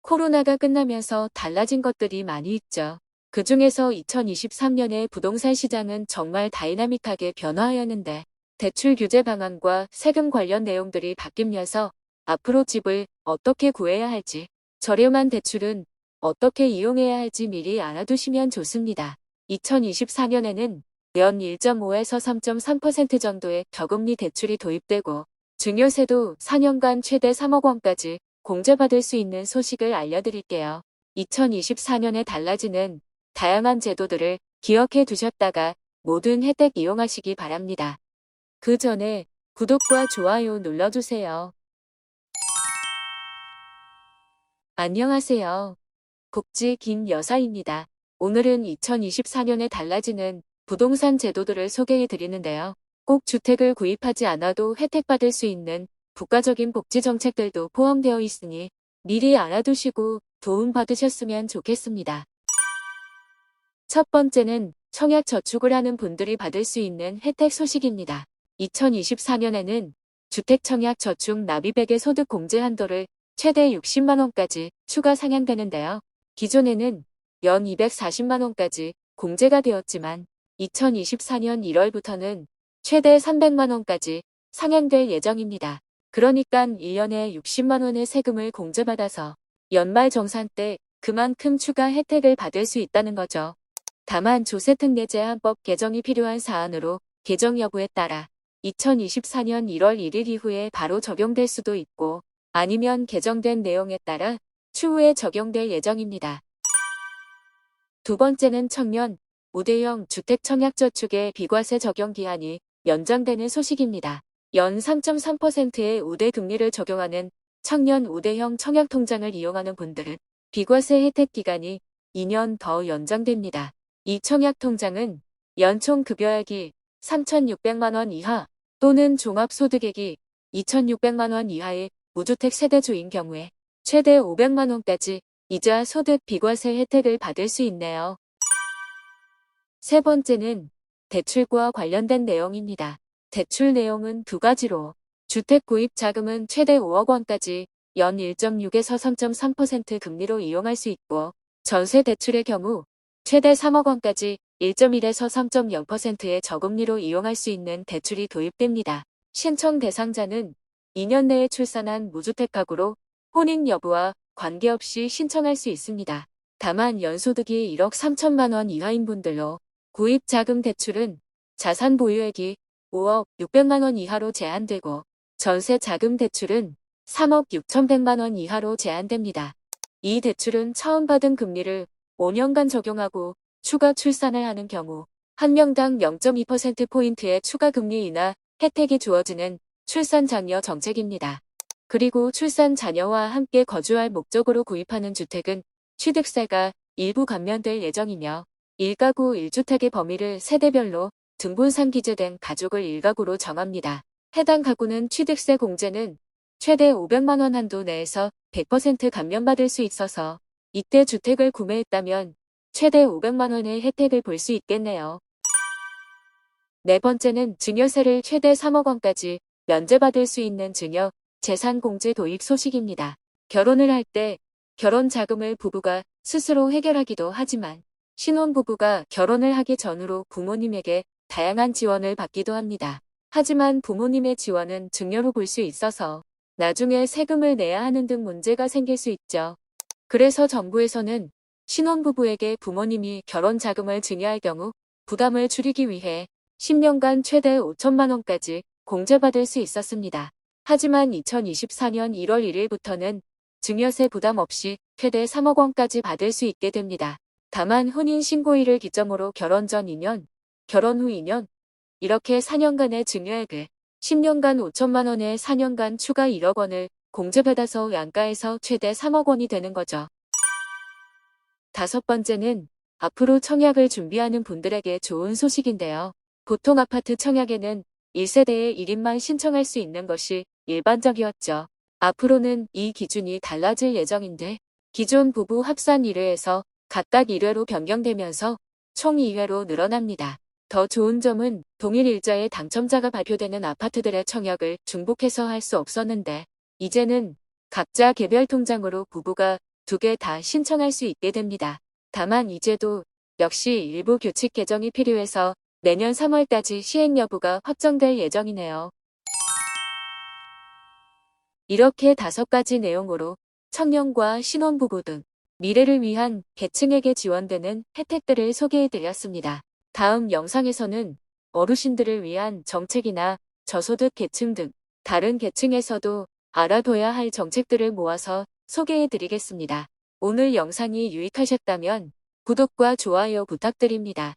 코로나가 끝나면서 달라진 것들이 많이 있죠. 그중에서 2023년의 부동산 시장은 정말 다이나믹하게 변화하였는데 대출 규제 방안과 세금 관련 내용들이 바뀌면서 앞으로 집을 어떻게 구해야 할지, 저렴한 대출은 어떻게 이용해야 할지 미리 알아두시면 좋습니다. 2024년에는 연 1.5에서 3.3% 정도의 저금리 대출이 도입되고 증여세도 4년간 최대 3억 원까지 공제받을 수 있는 소식을 알려드릴게요. 2024년에 달라지는 다양한 제도들을 기억해 두셨다가 모든 혜택 이용하시기 바랍니다. 그 전에 구독과 좋아요 눌러주세요. 안녕하세요. 복지 김여사입니다. 오늘은 2024년에 달라지는 부동산 제도들을 소개해 드리는데요. 꼭 주택을 구입하지 않아도 혜택받을 수 있는 국가적인 복지 정책들도 포함되어 있으니 미리 알아두시고 도움받으셨으면 좋겠습니다. 첫 번째는 청약저축을 하는 분들이 받을 수 있는 혜택 소식입니다. 2024년에는 주택청약저축 납입액의 소득 공제 한도를 최대 60만 원까지 추가 상향되는데요. 기존에는 연 240만 원까지 공제가 되었지만 2024년 1월부터는 최대 300만 원까지 상향될 예정입니다. 그러니까 1년에 60만 원의 세금을 공제받아서 연말정산 때 그만큼 추가 혜택을 받을 수 있다는 거죠. 다만 조세특례제한법 개정이 필요한 사안으로 개정 여부에 따라 2024년 1월 1일 이후에 바로 적용될 수도 있고 아니면 개정된 내용에 따라 추후에 적용될 예정입니다. 두 번째는 청년, 우대형 주택청약저축의 비과세 적용 기한이 연장되는 소식입니다. 연 3.3%의 우대 금리를 적용하는 청년 우대형 청약통장을 이용하는 분들은 비과세 혜택 기간이 2년 더 연장됩니다. 이 청약통장은 연총 급여액이 3,600만 원 이하 또는 종합소득액이 2,600만 원 이하의 무주택 세대주인 경우에 최대 500만 원까지 이자 소득 비과세 혜택을 받을 수 있네요. 세 번째는 대출과 관련된 내용입니다. 대출 내용은 두 가지로 주택 구입 자금은 최대 5억 원까지 연 1.6에서 3.3% 금리로 이용할 수 있고 전세 대출의 경우 최대 3억 원까지 1.1에서 3.0%의 저금리로 이용할 수 있는 대출이 도입됩니다. 신청 대상자는 2년 내에 출산한 무주택 가구로 혼인 여부와 관계없이 신청할 수 있습니다. 다만 연소득이 1억 3천만 원 이하인 분들로 구입 자금 대출은 자산 보유액이 5억 600만 원 이하로 제한되고 전세 자금 대출은 3억 6,100만 원 이하로 제한됩니다. 이 대출은 처음 받은 금리를 5년간 적용하고 추가 출산을 하는 경우 한 명당 0.2%포인트의 추가 금리 인하 혜택이 주어지는 출산 장려 정책입니다. 그리고 출산 자녀와 함께 거주할 목적으로 구입하는 주택은 취득세가 일부 감면될 예정이며 1가구 1주택의 범위를 세대별로 등분상 기재된 가족을 1가구로 정합니다. 해당 가구는 취득세 공제는 최대 500만 원 한도 내에서 100% 감면받을 수 있어서 이때 주택을 구매했다면 최대 500만 원의 혜택을 볼 수 있겠네요. 네 번째는 증여세를 최대 3억 원까지 면제받을 수 있는 증여 재산공제 도입 소식입니다. 결혼을 할 때 결혼 자금을 부부가 스스로 해결하기도 하지만 신혼부부가 결혼을 하기 전후로 부모님에게 다양한 지원을 받기도 합니다. 하지만 부모님의 지원은 증여로 볼 수 있어서 나중에 세금을 내야 하는 등 문제가 생길 수 있죠. 그래서 정부에서는 신혼부부에게 부모님이 결혼 자금을 증여할 경우 부담을 줄이기 위해 10년간 최대 5천만 원까지 공제받을 수 있었습니다. 하지만 2024년 1월 1일부터는 증여세 부담 없이 최대 3억 원까지 받을 수 있게 됩니다. 다만 혼인신고일을 기점으로 결혼 전 2년, 결혼 후 2년 이렇게 4년간의 증여액을 10년간 5천만 원에 4년간 추가 1억 원을 공제받아서 양가에서 최대 3억 원이 되는 거죠. 다섯 번째는 앞으로 청약을 준비하는 분들에게 좋은 소식인데요. 보통 아파트 청약에는 1세대에 1인만 신청할 수 있는 것이 일반적이었죠. 앞으로는 이 기준이 달라질 예정인데 기존 부부 합산 1회에서 각각 1회로 변경되면서 총 2회로 늘어납니다. 더 좋은 점은 동일 일자에 당첨자가 발표되는 아파트들의 청약을 중복해서 할 수 없었는데 이제는 각자 개별 통장으로 부부가 두 개 다 신청할 수 있게 됩니다. 다만 이제도 역시 일부 규칙 개정이 필요해서 내년 3월까지 시행 여부가 확정될 예정이네요. 이렇게 5가지 내용으로 청년과 신혼부부 등 미래를 위한 계층에게 지원되는 혜택들을 소개해드렸습니다. 다음 영상에서는 어르신들을 위한 정책이나 저소득 계층 등 다른 계층에서도 알아둬야 할 정책들을 모아서 소개해드리겠습니다. 오늘 영상이 유익하셨다면 구독과 좋아요 부탁드립니다.